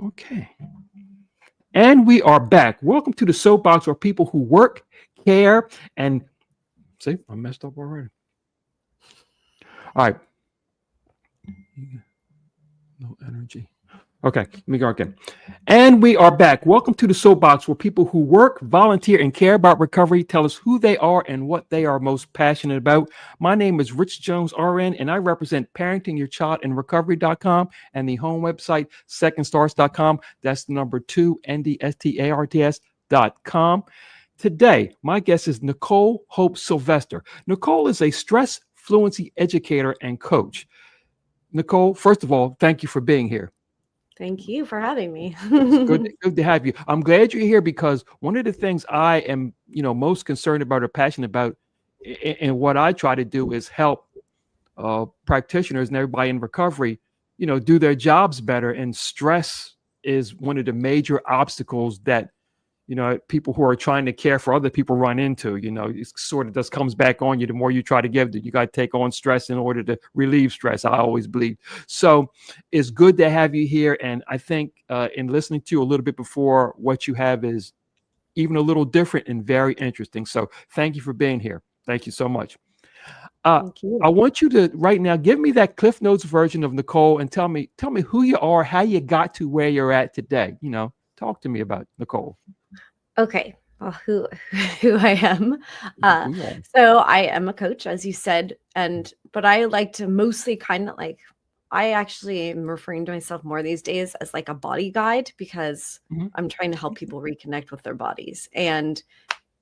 Okay. And we are back. Welcome to the soapbox where people who work, care, and see, I messed up already. All right. No energy. Okay, let me go again. And we are back. Welcome to the soapbox where people who work, volunteer, and care about recovery tell us who they are and what they are most passionate about. My name is Rich Jones, RN, and I represent Parenting Your Child in Recovery.com and the home website, secondstars.com. That's the number 2, NDSTARTS.com. Today, my guest is Nicole Hope Sylvester. Nicole is a stress fluency educator and coach. Nicole, first of all, thank you for being here. Thank you for having me. It's good to have you. I'm glad you're here because one of the things I am, most concerned about or passionate about, and what I try to do is help practitioners and everybody in recovery, do their jobs better. And stress is one of the major obstacles that people who are trying to care for other people run into. It sort of just comes back on you the more you try to give. You got to take on stress in order to relieve stress, I always believe. So it's good to have you here. And I think in listening to you a little bit before, what you have is even a little different and very interesting. So thank you for being here. Thank you so much. Thank you. I want you to right now give me that Cliff Notes version of Nicole and tell me who you are, how you got to where you're at today. Talk to me about Nicole. Okay. Well, who I am. So I am a coach, as you said, but I like to mostly I actually am referring to myself more these days as like a body guide because I'm trying to help people reconnect with their bodies. And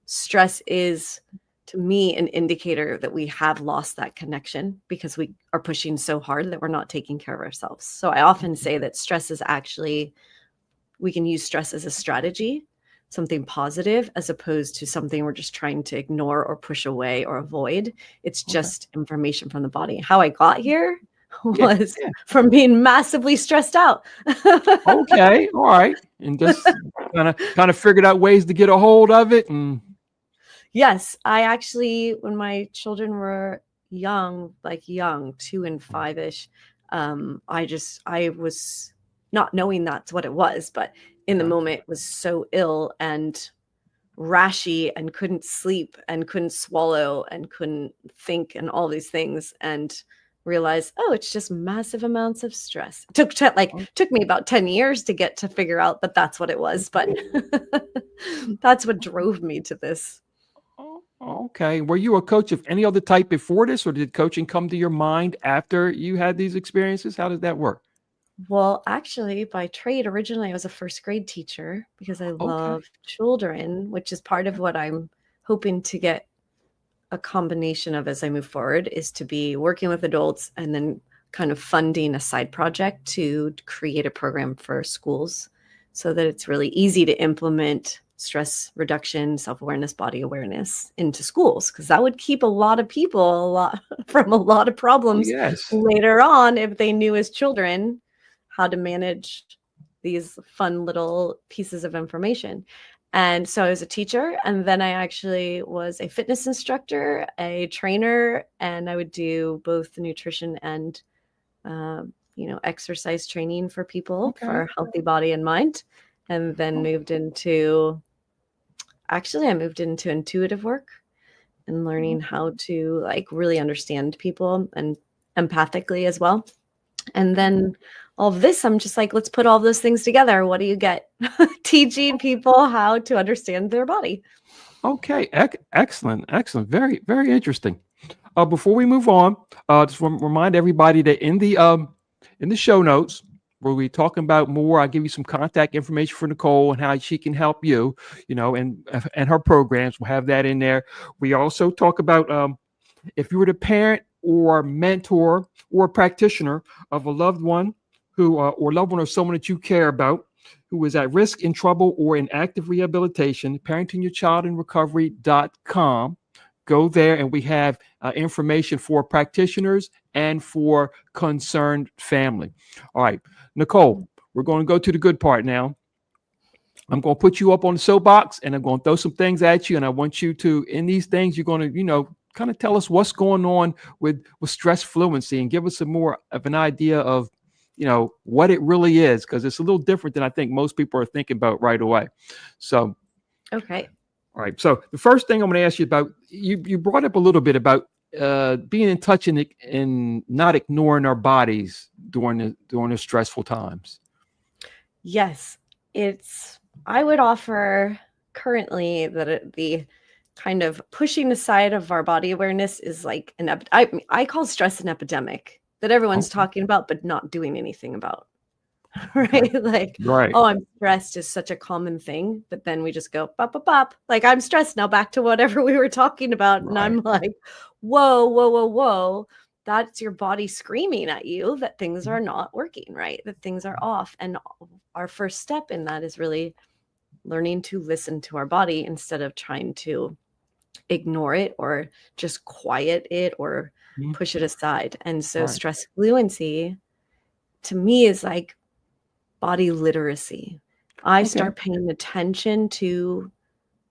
stress is, to me, an indicator that we have lost that connection because we are pushing so hard that we're not taking care of ourselves. So I often say that stress is actually, we can use stress as a strategy, something positive, as opposed to something we're just trying to ignore or push away or avoid. It's just information from the body. How I got here was from being massively stressed out. Okay, all right, and just kind of figured out ways to get a hold of it. And yes, I actually, when my children were young, 2 and 5-ish, I was not knowing that's what it was, but in the moment was so ill and rashy and couldn't sleep and couldn't swallow and couldn't think and all these things, and realized, oh, it's just massive amounts of stress. Took me about 10 years to get to figure out that that's what it was, but that's what drove me to this. Okay. Were you a coach of any other type before this, or did coaching come to your mind after you had these experiences? How did that work? Well, actually, by trade, originally I was a first grade teacher because I love children, which is part of what I'm hoping to get a combination of as I move forward, is to be working with adults and then kind of funding a side project to create a program for schools so that it's really easy to implement stress reduction, self-awareness, body awareness into schools, because that would keep a lot of people from a lot of problems later on if they knew as children how to manage these fun little pieces of information. And so I was a teacher, and then I actually was a fitness instructor, a trainer, and I would do both the nutrition and exercise training for people for a healthy body and mind. And then I moved into intuitive work and learning how to really understand people and empathically as well. And then all of this, I'm just let's put all those things together. What do you get? Teaching people how to understand their body. Okay. Excellent. Very, very interesting. Before we move on, just remind everybody that in the show notes, where we're talking about more, I'll give you some contact information for Nicole and how she can help you, and her programs. We'll have that in there. We also talk about if you were the parent or mentor or practitioner of a loved one or someone that you care about who is at risk, in trouble, or in active rehabilitation, parentingyourchildinrecovery.com. Go there, and we have information for practitioners and for concerned family. All right, Nicole, we're going to go to the good part now. I'm going to put you up on the soapbox, and I'm going to throw some things at you, and I want you to, in these things, you're going to, kind of tell us what's going on with stress fluency and give us some more of an idea of, what it really is, because it's a little different than I think most people are thinking about right away. So, okay. all right. So the first thing I'm going to ask you about, you brought up a little bit about being in touch and not ignoring our bodies during the stressful times. Yes, I would offer currently that the kind of pushing aside of our body awareness is like I call stress an epidemic that everyone's Okay. talking about, but not doing anything about. Okay. Right? Like, Right. oh, I'm stressed is such a common thing, but then we just go bop, bop, bop. Like, I'm stressed now, back to whatever we were talking about. And Right. I'm like, whoa, whoa, whoa, whoa. That's your body screaming at you that things are not working right, that things are off. And our first step in that is really learning to listen to our body instead of trying to ignore it or just quiet it or Mhm. push it aside. And so Right. stress fluency to me is like body literacy. I Okay. start paying attention to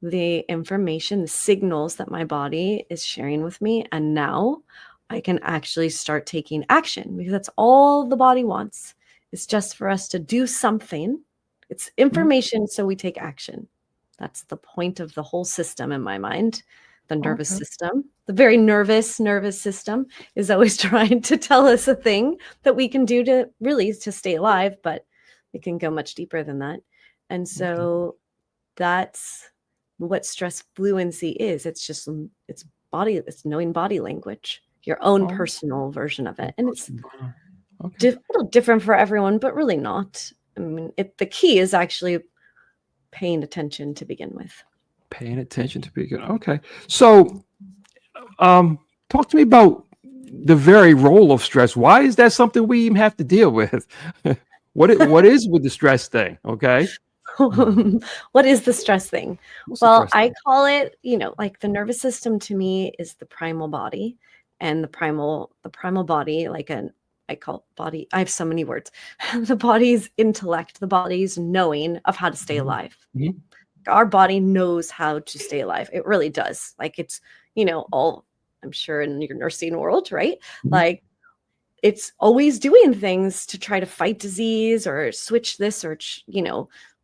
the information, the signals that my body is sharing with me. And now I can actually start taking action because that's all the body wants. It's just for us to do something. It's information, so we take action. That's the point of the whole system in my mind. The nervous Okay. system, the very nervous system is always trying to tell us a thing that we can do to stay alive, but it can go much deeper than that. And so that's what stress fluency is. It's knowing body language, your own Oh, personal version of it. And it's okay. a little different for everyone, but really not. I mean, the key is actually paying attention to begin with. Paying attention to be good. Okay. So, talk to me about the very role of stress. Why is that something we even have to deal with? What is with the stress thing? Okay. What is the stress thing? What's the Well, stress I thing? call it, like the nervous system to me is the primal body, and the primal body, I call body, I have so many words. The body's intellect, the body's knowing of how to stay Mhm. alive. Mhm. Our body knows how to stay alive. It really does. Like it's, all I'm sure in your nursing world, right? Mhm. Like it's always doing things to try to fight disease or switch this or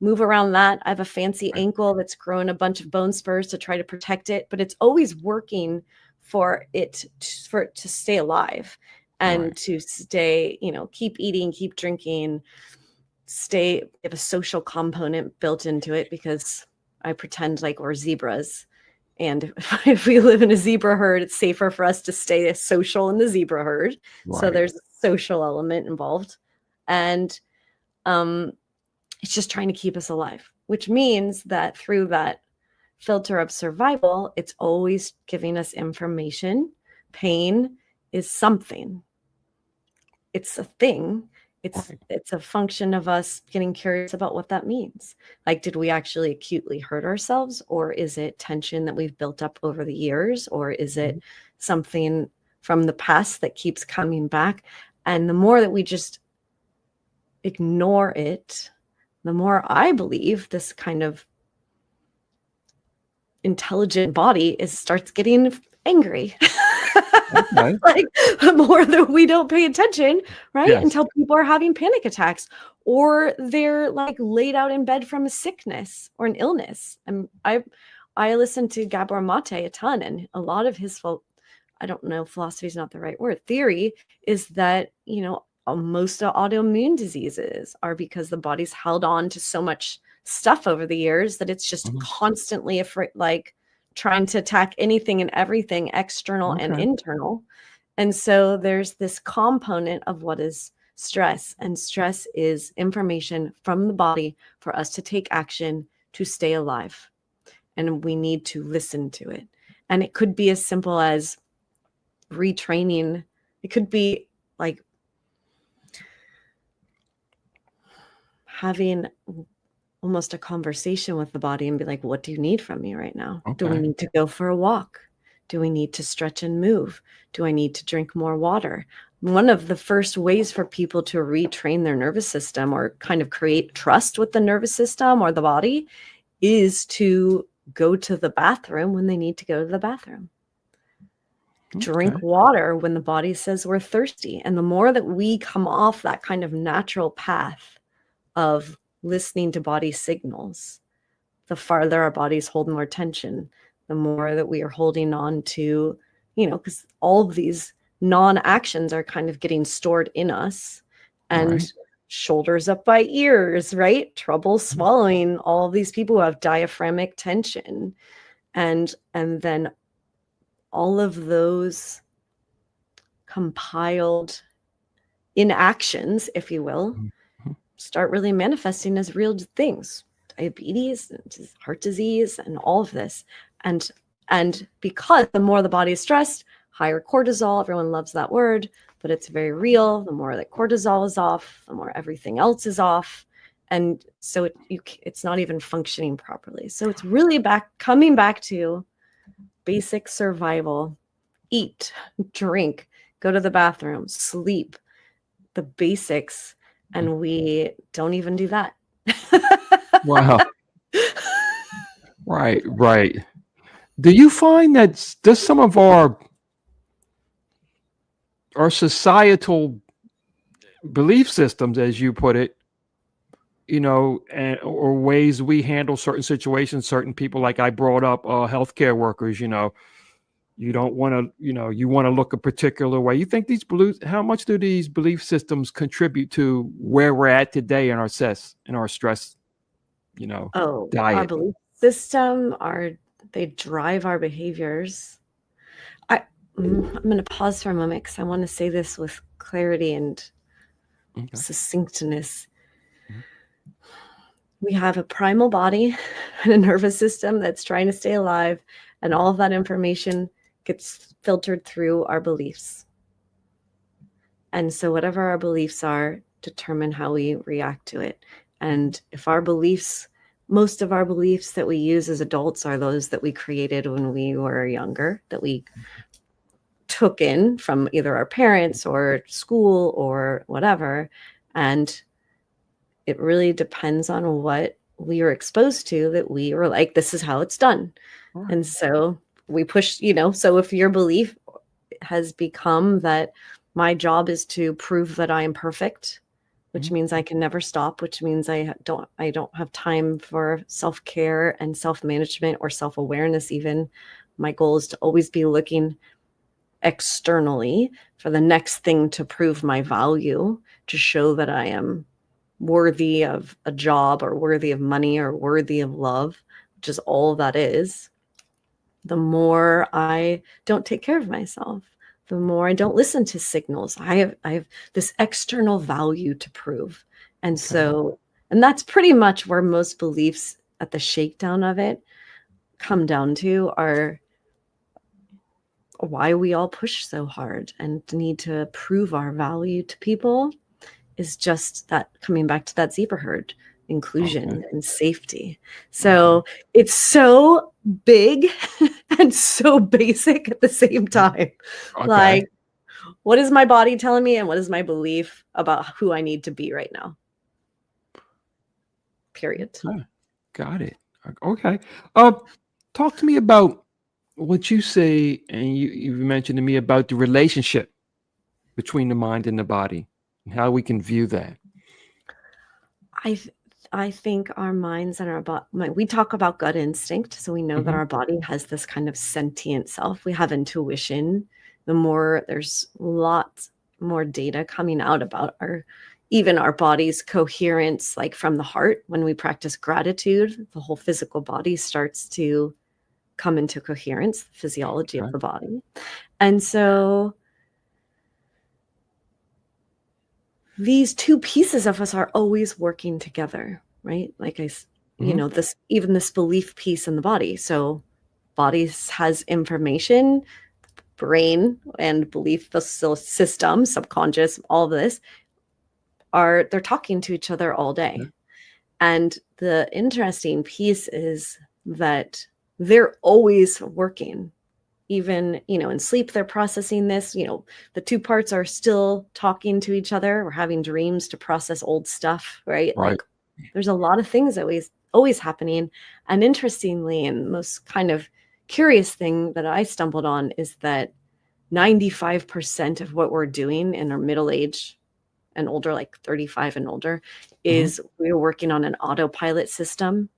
move around that. I have a fancy Right. ankle that's growing a bunch of bone spurs to try to protect it, but it's always working for it to stay alive and Right. to stay, keep eating, keep drinking, have a social component built into it because I pretend like we're zebras. And if we live in a zebra herd, it's safer for us to stay social in the zebra herd. So Right. there's a social element involved. And it's just trying to keep us alive, which means that through that filter of survival, it's always giving us information. Pain is something. It's a thing. Right. It's a function of us getting curious about what that means. Like, did we actually acutely hurt ourselves, or is it tension that we've built up over the years, or is it Mhm. something from the past that keeps coming back? And the more that we just ignore it, the more I believe this kind of intelligent body starts getting angry. Okay. Like the more that we don't pay attention, right? Yes. Until people are having panic attacks or they're like laid out in bed from a sickness or an illness. And I listen to Gabor Mate a ton, and a lot of his I don't know, philosophy is not the right word. Theory is that, most autoimmune diseases are because the body's held on to so much stuff over the years that it's just Mhm. constantly afraid, like trying to attack anything and everything external and Okay. internal. And so there's this component of what is stress, and stress is information from the body for us to take action to stay alive. And we need to listen to it. And it could be as simple as retraining. It could be like having almost a conversation with the body and be like, what do you need from me right now? Do we Okay. need to go for a walk? Do we need to stretch and move? Do I need to drink more water? One of the first ways for people to retrain their nervous system or kind of create trust with the nervous system or the body is to go to the bathroom when they need to go to the bathroom. drink water when the body says we're thirsty. And the more that we come off that kind of natural path of listening to body signals, the farther our bodies hold more tension, the more that we are holding on to, because all of these non-actions are kind of getting stored in us. And shoulders up by ears, right? Trouble swallowing, all of these people who have diaphragmatic tension. And then all of those compiled inactions, if you will, start really manifesting as real things. Diabetes and heart disease and all of this. And because the more the body is stressed, higher cortisol, everyone loves that word, but it's very real. The more that cortisol is off, the more everything else is off. And so it's not even functioning properly. So it's really coming back to basic survival: eat, drink, go to the bathroom, sleep, the basics. And we don't even do that. Wow. Right. Do you find that just some of our societal belief systems, as you put it, or ways we handle certain situations, certain people, like I brought up healthcare workers, you don't want to, you want to look a particular way. You think these beliefs, how much do these belief systems contribute to where we're at today in our stress, diet? Our belief system, they drive our behaviors. I'm going to pause for a moment because I want to say this with clarity and succinctness. We have a primal body and a nervous system that's trying to stay alive, and all of that information gets filtered through our beliefs. And so whatever our beliefs are determine how we react to it. And if our beliefs, most of our beliefs that we use as adults are those that we created when we were younger, that we took in from either our parents or school or whatever. And it really depends on what we were exposed to, that we were like, this is how it's done. Right. And so we push, so if your belief has become that my job is to prove that I am perfect, which means I can never stop, which means I don't have time for self-care and self-management or self-awareness even. My goal is to always be looking externally for the next thing to prove my value, to show that I am worthy of a job or worthy of money or worthy of love, which is all that is. The more I don't take care of myself, the more I don't listen to signals. I have this external value to prove. And so, and that's pretty much where most beliefs at the shakedown of it come down to, are why we all push so hard and need to prove our value to people, is just that coming back to that zebra herd, inclusion and safety. So it's so big and so basic at the same time. Like, what is my body telling me and what is my belief about who I need to be right now? Period. Got it. Okay. Talk to me about what you say, and you mentioned to me about the relationship between the mind and the body and how we can view that. I think our minds and our body, we talk about gut instinct. So we know that our body has this kind of sentient self. We have intuition. The more there's lots more data coming out about even our body's coherence, like from the heart. When we practice gratitude, the whole physical body starts to come into coherence, the physiology of the body. And so these two pieces of us are always working together, right? Like this belief piece in the body. So body has information, brain and belief system, subconscious, all of this they're talking to each other all day. And the interesting piece is that they're always working. Even, in sleep, they're processing this, the two parts are still talking to each other. We're having dreams to process old stuff, right? Like there's a lot of things always happening. And interestingly, and most kind of curious thing that I stumbled on is that 95% of what we're doing in our middle age and older, like 35 and older, is we're working on an autopilot system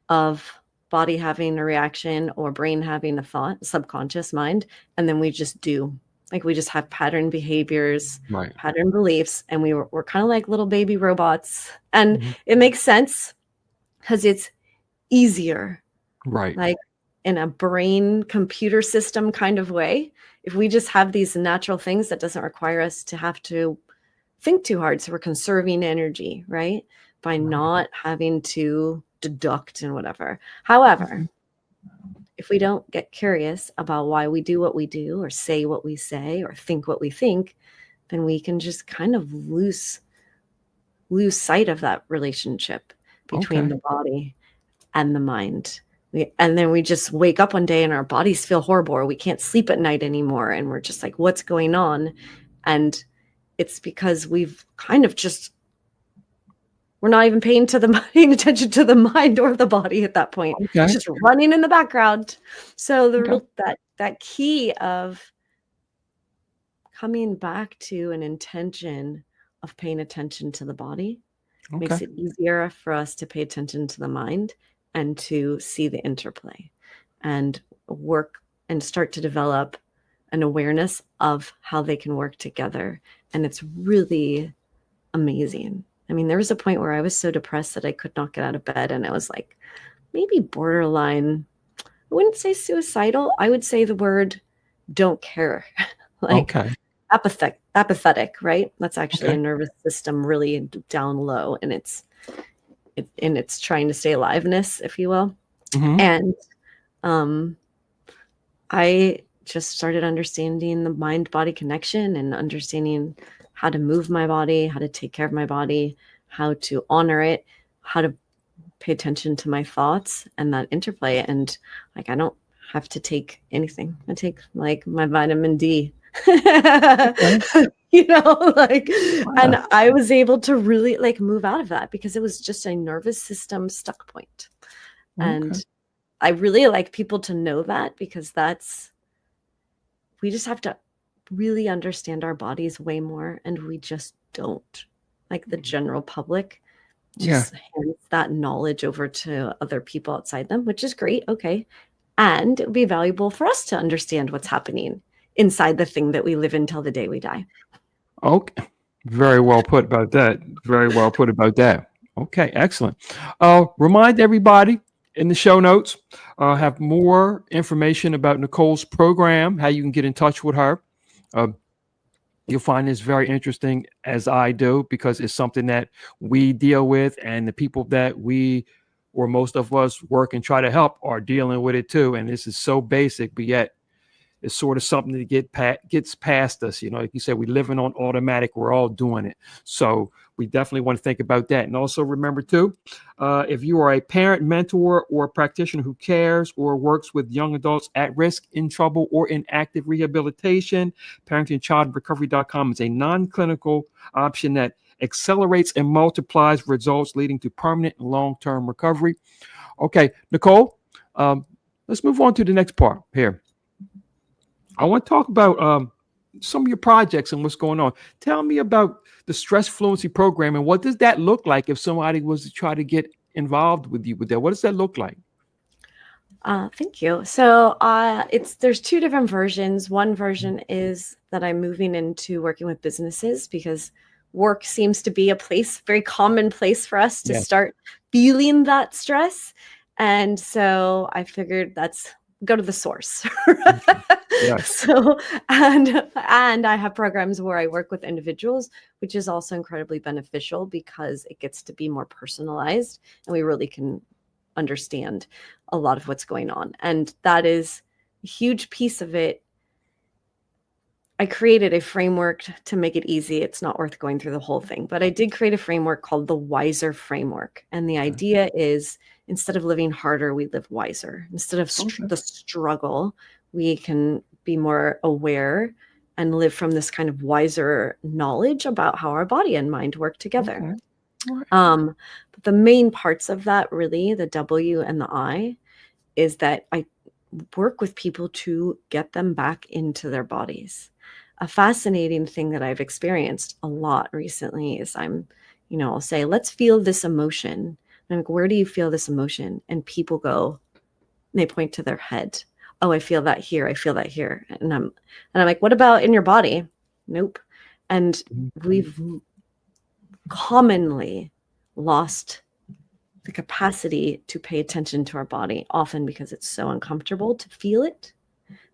of body having a reaction or brain having a thought, subconscious mind, and then we just do. Like we just have pattern behaviors, pattern beliefs, and we're kind of like little baby robots. And it makes sense because it's easier. Right. Like in a brain computer system kind of way. If we just have these natural things, that doesn't require us to have to think too hard. So we're conserving energy, right? By not having to deduct and whatever. However, if we don't get curious about why we do what we do or say what we say or think what we think, then we can just kind of lose sight of that relationship between the body and the mind. And then we just wake up one day and our bodies feel horrible, or we can't sleep at night anymore. And we're just like, what's going on? And it's because we've kind of just, we're not even paying attention to the mind or the body at that point. It's just running in the background. So that key of coming back to an intention of paying attention to the body makes it easier for us to pay attention to the mind and to see the interplay and work and start to develop an awareness of how they can work together. And it's really amazing. I mean, there was a point where I was so depressed that I could not get out of bed, and I was like, maybe borderline, I wouldn't say suicidal. I would say the word don't care. Like apathetic, right? That's actually a nervous system really down low, and it's trying to stay aliveness, if you will. And I just started understanding the mind-body connection and understanding how to move my body, how to take care of my body, how to honor it, how to pay attention to my thoughts and that interplay. And like, I don't have to take anything. I take like my vitamin D, you know, like, and I was able to really like move out of that because it was just a nervous system stuck point. And I really like people to know that, because we just have to really understand our bodies way more, and we just don't. Like the general public just hands that knowledge over to other people outside them, which is great. Okay. And it would be valuable for us to understand what's happening inside the thing that we live in till the day we die. Okay. Very well put about that. Very well put about that. Okay, excellent. Remind everybody in the show notes, have more information about Nicole's program, how you can get in touch with her. You'll find this very interesting, as I do, because it's something that we deal with, and the people that we, or most of us, work and try to help are dealing with it too. And this is so basic, but yet it's sort of something that gets past us. You know, like you said, we're living on automatic. We're all doing it. So we definitely want to think about that. And also remember too, if you are a parent, mentor, or practitioner who cares or works with young adults at risk, in trouble, or in active rehabilitation, parentingchildrecovery.com is a non-clinical option that accelerates and multiplies results, leading to permanent and long-term recovery. Okay, Nicole, let's move on to the next part here. I want to talk about some of your projects and what's going on. Tell me about the Stress Fluency program, and what does that look like if somebody was to try to get involved with you with that? What does that look like? Thank you. So there's two different versions. One version is that I'm moving into working with businesses, because work seems to be a very common place for us to start feeling that stress. And so I figured go to the source. So, and I have programs where I work with individuals, which is also incredibly beneficial because it gets to be more personalized, and we really can understand a lot of what's going on. And that is a huge piece of it. I created a framework to make it easy. It's not worth going through the whole thing, but I did create a framework called the Wiser Framework. And the idea is, instead of living harder, we live wiser. Instead of the struggle, we can be more aware and live from this kind of wiser knowledge about how our body and mind work together. But the main parts of that, really, the W and the I, is that work with people to get them back into their bodies. A fascinating thing that I've experienced a lot recently is I'll say, let's feel this emotion. And I'm like, where do you feel this emotion? And people go, and they point to their head. Oh, I feel that here. I feel that here. And I'm like, what about in your body? Nope. And we've commonly lost the capacity to pay attention to our body, often because it's so uncomfortable to feel it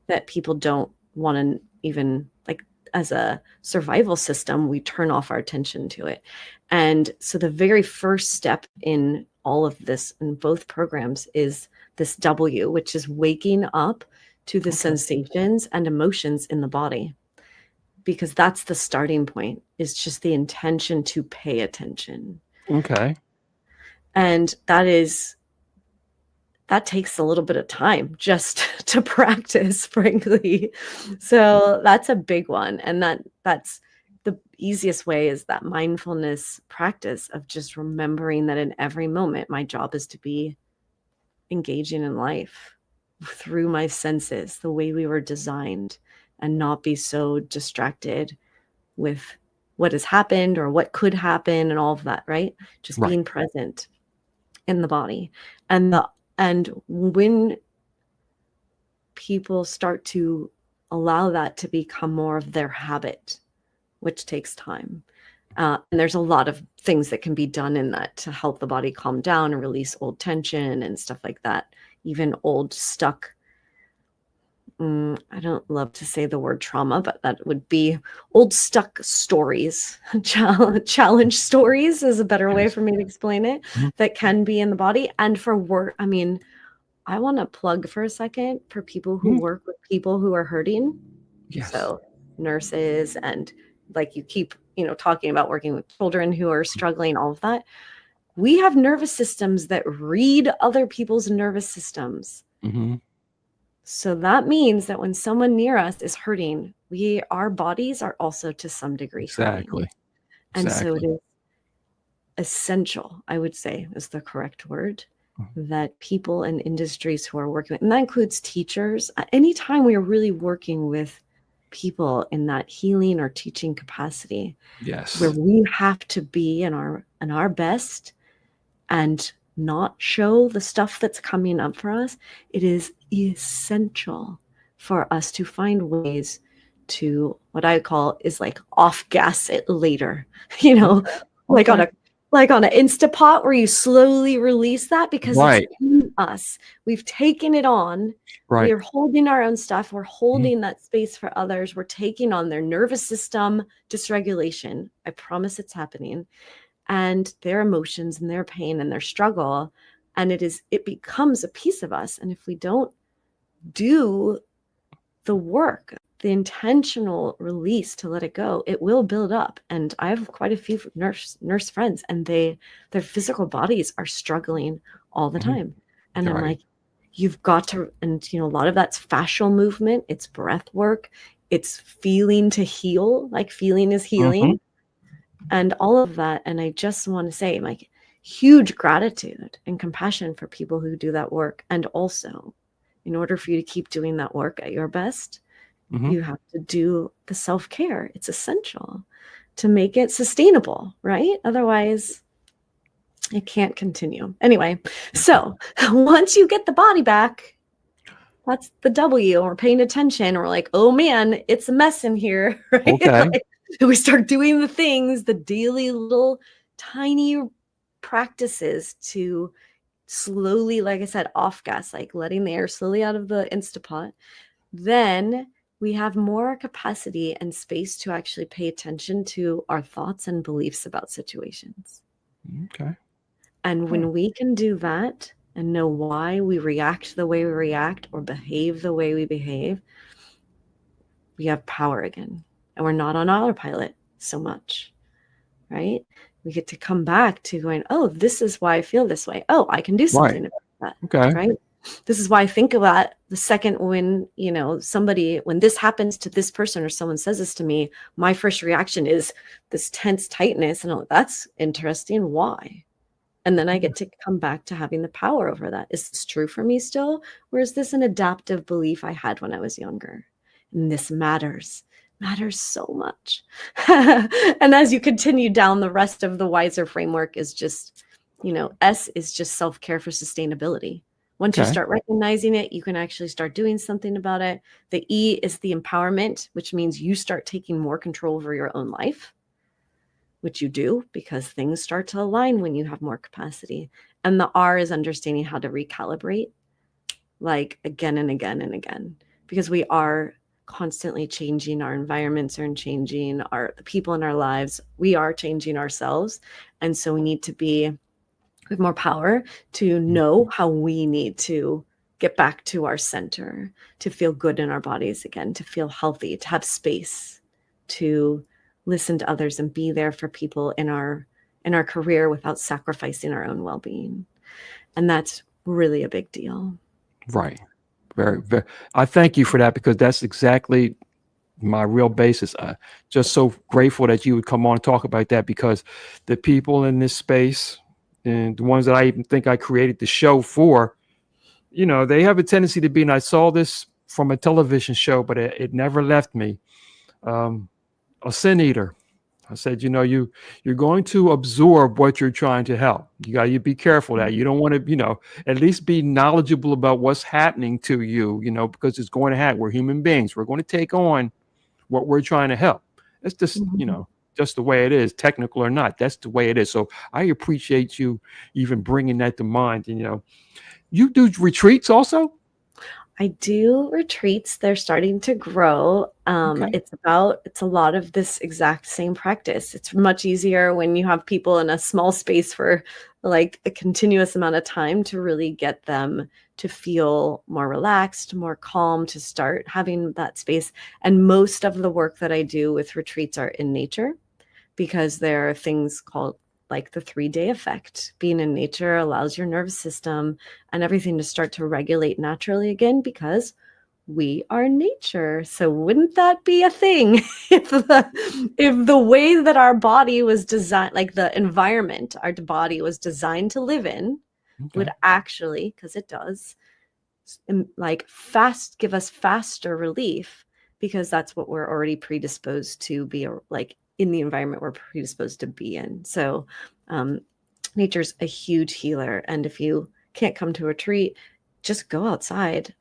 that people don't want to even, like, as a survival system, we turn off our attention to it. And so the very first step in all of this in both programs is this W, which is waking up to the sensations and emotions in the body, because that's the starting point, is just the intention to pay attention. Okay. And that takes a little bit of time just to practice, frankly. So that's a big one. And that's the easiest way, is that mindfulness practice of just remembering that in every moment, my job is to be engaging in life through my senses, the way we were designed, and not be so distracted with what has happened or what could happen and all of that, right? Just being present in the body. And when people start to allow that to become more of their habit, which takes time, and there's a lot of things that can be done in that to help the body calm down and release old tension and stuff like that, even old stuck, I don't love to say the word trauma, but that would be old stuck stories. Challenge stories is a better way for me to explain it, that can be in the body. And for work, I mean, I want to plug for a second for people who work with people who are hurting. Yes. So nurses, and like you keep, talking about working with children who are struggling, all of that. We have nervous systems that read other people's nervous systems. So that means that when someone near us is hurting, our bodies are also to some degree hurting. And so it is essential, I would say is the correct word, that people and industries who are working with, and that includes teachers, anytime we are really working with people in that healing or teaching capacity, where we have to be in our best and not show the stuff that's coming up for us, it is essential for us to find ways to, what I call is like off gas it later, like on an Instapot, where you slowly release that because it's in us. We've taken it on. We are holding our own stuff. We're holding that space for others. We're taking on their nervous system dysregulation. I promise it's happening. And their emotions and their pain and their struggle. And it becomes a piece of us. And if we don't do the work, the intentional release to let it go, it will build up. And I have quite a few nurse friends, and their physical bodies are struggling all the time. And I'm like, you've got to, and a lot of that's fascial movement, it's breath work, it's feeling to heal, like feeling is healing. And all of that. And I just want to say, like, huge gratitude and compassion for people who do that work. And also, in order for you to keep doing that work at your best, you have to do the self-care. It's essential to make it sustainable, right? Otherwise, it can't continue. Anyway, so once you get the body back, that's the W. We're paying attention. We're like, oh man, it's a mess in here, right? Like, we start doing the things, the daily little tiny practices to slowly, like I said, off gas, like letting the air slowly out of the Instapot. Then we have more capacity and space to actually pay attention to our thoughts and beliefs about situations. And when we can do that and know why we react the way we react or behave the way we behave, we have power again. And we're not on autopilot so much, right? We get to come back to going, oh, this is why I feel this way. Oh, I can do something about that, right? This is why I think about the second when, when this happens to this person or someone says this to me, my first reaction is this tense tightness. And that's interesting. Why? And then I get to come back to having the power over that. Is this true for me still? Or is this an adaptive belief I had when I was younger? And this matters so much. And as you continue down, the rest of the wiser framework is just, S is just self-care for sustainability. Once you start recognizing it, you can actually start doing something about it. The E is the empowerment, which means you start taking more control over your own life, which you do because things start to align when you have more capacity. And the R is understanding how to recalibrate, like again and again and again, because we are constantly changing. Our environments are changing, the people in our lives, we are changing ourselves. And so we need to be with more power to know how we need to get back to our center, to feel good in our bodies again, to feel healthy, to have space, to listen to others and be there for people in our career without sacrificing our own well-being. And that's really a big deal. Right. Very, very. I thank you for that, because that's exactly my real basis. Just so grateful that you would come on and talk about that, because the people in this space, and the ones that I even think I created the show for, they have a tendency to be, and I saw this from a television show, but it never left me. A sin eater. I said, you're going to absorb what you're trying to help. You be careful that you don't want to, at least be knowledgeable about what's happening to you, because it's going to happen. We're human beings. We're going to take on what we're trying to help. It's just, just the way it is, technical or not. That's the way it is. So I appreciate you even bringing that to mind. You do retreats also? I do retreats. They're starting to grow. It's a lot of this exact same practice. It's much easier when you have people in a small space for like a continuous amount of time to really get them to feel more relaxed, more calm, to start having that space. And most of the work that I do with retreats are in nature, because there are things called like the 3-day effect. Being in nature allows your nervous system and everything to start to regulate naturally again, because we are nature. So wouldn't that be a thing if the way that our body was designed, like the environment our body was designed to live in, would actually, because it does, like give us faster relief, because that's what we're already predisposed to be, like in the environment we're predisposed to be in. So nature's a huge healer. And if you can't come to a retreat, just go outside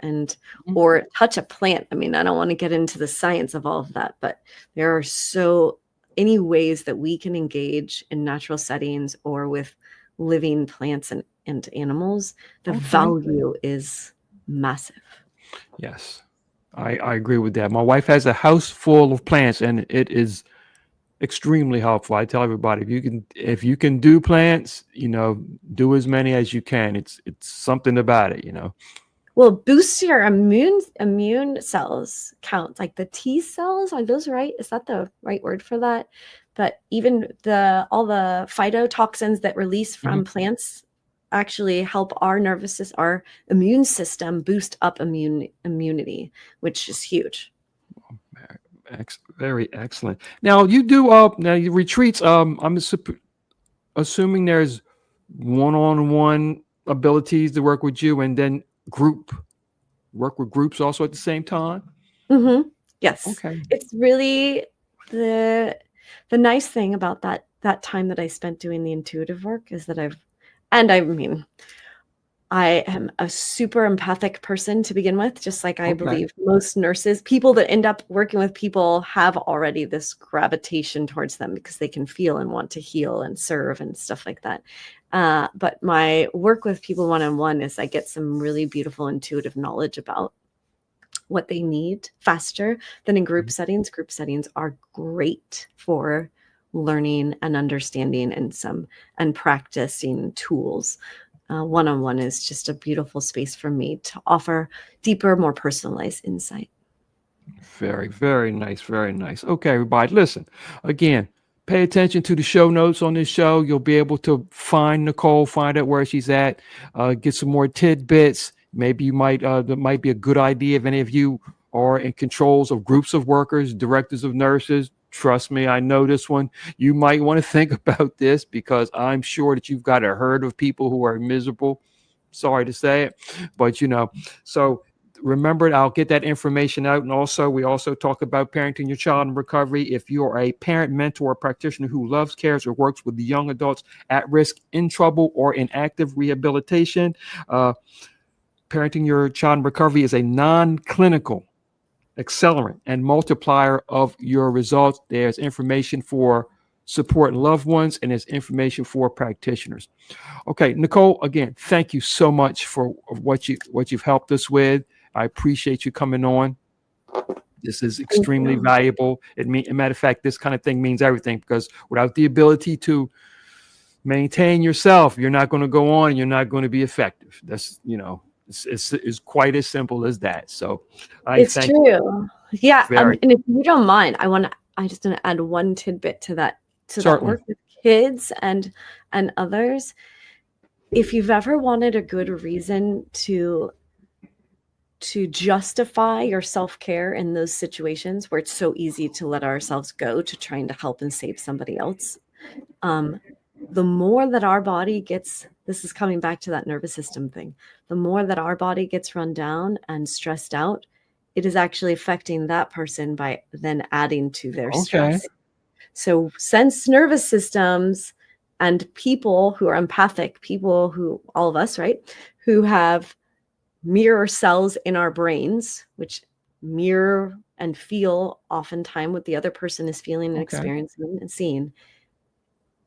or touch a plant. I mean, I don't want to get into the science of all of that, but there are so many ways that we can engage in natural settings or with living plants and animals. The value is massive. Yes, I agree with that. My wife has a house full of plants, and it is extremely helpful. I tell everybody, if you can do plants, do as many as you can. It's something about it, Well, boost your immune cells count, like the T cells. Are those right? Is that the right word for that? But even all the phytotoxins that release from plants actually help our nervous system, our immune system, boost up immunity, which is huge. Very excellent. Now you do now your retreats. I'm assuming there's one-on-one abilities to work with you, and then work with groups also at the same time. Yes. Okay. It's really the nice thing about that time that I spent doing the intuitive work is that I am a super empathic person to begin with, just like I believe most nurses. People that end up working with people have already this gravitation towards them because they can feel and want to heal and serve and stuff like that. But my work with people one-on-one is I get some really beautiful intuitive knowledge about what they need faster than in group settings. Group settings are great for learning and understanding and practicing tools. One-on-one is just a beautiful space for me to offer deeper, more personalized insight. Very, very nice. Very nice. Okay, everybody, listen. Again, pay attention to the show notes on this show. You'll be able to find Nicole, find out where she's at, get some more tidbits. Maybe that might be a good idea if any of you are in controls of groups of workers, directors of nurses, trust me, I know this one. You might want to think about this because I'm sure that you've got a herd of people who are miserable. Sorry to say it, but so remember, I'll get that information out. And also, we also talk about parenting your child in recovery. If you're a parent, mentor, or practitioner who loves, cares, or works with the young adults at risk, in trouble, or in active rehabilitation, parenting your child in recovery is a non-clinical accelerant and multiplier of your results. There's information for support loved ones, and there's information for practitioners. Okay, Nicole, again, thank you so much for what you've helped us with. I appreciate you coming on. This is extremely valuable. As a matter of fact, this kind of thing means everything, because without the ability to maintain yourself, you're not going to go on and you're not going to be effective. That's, it's quite as simple as that. So it's true. Yeah. And if you don't mind, I just want to add one tidbit to that, that work with kids and others. If you've ever wanted a good reason to justify your self-care in those situations where it's so easy to let ourselves go to trying to help and save somebody else, the more that our body gets, this is coming back to that nervous system thing, the more that our body gets run down and stressed out, it is actually affecting that person by then adding to their stress. So sense nervous systems and people who are empathic, people who, all of us, right, who have mirror cells in our brains, which mirror and feel oftentimes what the other person is feeling and experiencing and seeing.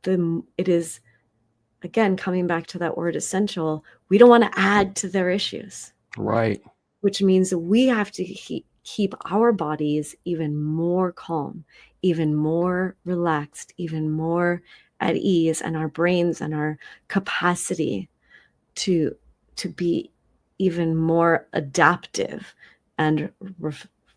It is, again, coming back to that word essential, we don't want to add to their issues. Right. Which means we have to keep our bodies even more calm, even more relaxed, even more at ease, and our brains and our capacity to be even more adaptive and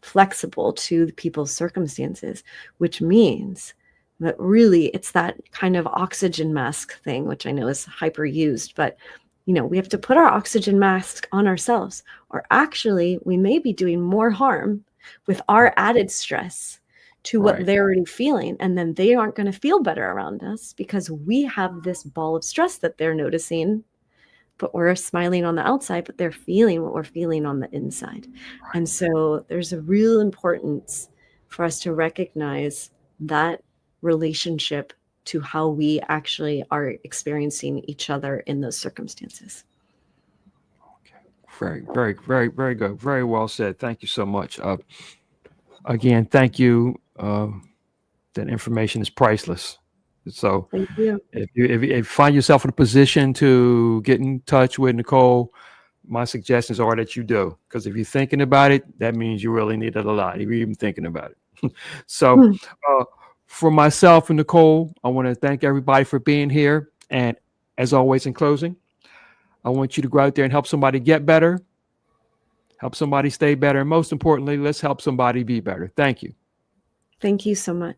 flexible to people's circumstances, which means that really it's that kind of oxygen mask thing, which I know is hyper used, but we have to put our oxygen mask on ourselves, or actually we may be doing more harm with our added stress to what they're already feeling. And then they aren't going to feel better around us because we have this ball of stress that they're noticing, but we're smiling on the outside, but they're feeling what we're feeling on the inside. And so there's a real importance for us to recognize that relationship to how we actually are experiencing each other in those circumstances. Okay. Very, very, very, very good. Very well said. Thank you so much. Again, thank you. That information is priceless. So thank you. If you find yourself in a position to get in touch with Nicole, my suggestions are that you do, because if you're thinking about it, that means you really need it a lot, if you're even thinking about it. So for myself and Nicole, I want to thank everybody for being here. And as always, in closing, I want you to go out there and help somebody get better, help somebody stay better, and most importantly, let's help somebody be better. Thank you. Thank you so much.